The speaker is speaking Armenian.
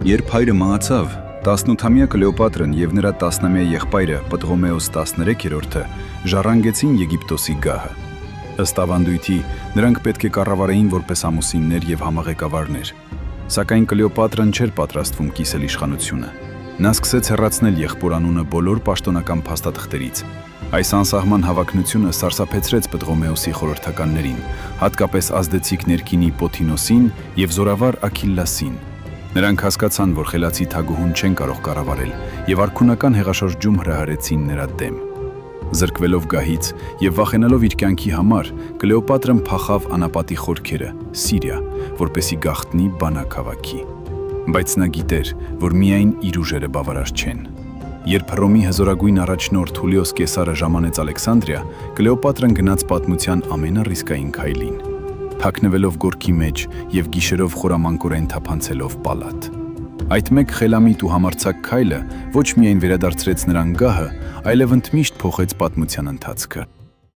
Երբ հայրը մահացավ, 18-ամյա Կլեոպատրան և նրա 10-ամյա եղբայրը Պտղոմեոս 13-րդը ժառանգեցին Եգիպտոսի գահը։ Ըստ ավանդույթի, նրանք պետք է կառավարեին որպես ամուսիններ և համաղեկավարներ։ Սակայն Կլեոպատրան չէր պատրաստվում կիսել իշխանությունը։ Նա սկսեց հեռացնել եղբոր անունը բոլոր պաշտոնական փաստաթղթերից։ Այս անսահման հավակնությունը սարսափեցրեց Պտղոմեոսի խորհրդականներին, հատկապես ազդեցիկ ներքինի Պոթինոսին և զորավար Աքիլլասին։ Նրանք հասկացան, որ խելացի թագուհուն չեն կարող կառավարել և արքունական հեղաշրջում հրահրեցին նրա դեմ։ Զրկվելով գահից և վախենալով իր կյանքի համար, Կլեոպատրան փախավ անապատի խորքերը, Սիրիա, որպեսզի գաղտնի բանակ հավաքի։ Բայց նա գիտեր, որ միայն իր ուժերը բավարար չեն։ Երբ Հռոմի հզորագույն առաջնորդ Հուլիոս Կեսարը ժամանեց Ալեքսանդրիա, Կլեոպատրան գնաց պատմության ամենառիսկային քայլին, թաքնվելով գորքի մեջ և գիշերով խորամանկորեն թափանցելով պալատ։ Այդ մեկ խելամիտ ու համարձակ քայլը ոչ միայն վերադարձրեց նրան գահը, այլև ընդմիշտ փոխեց պատմության ընթացքը։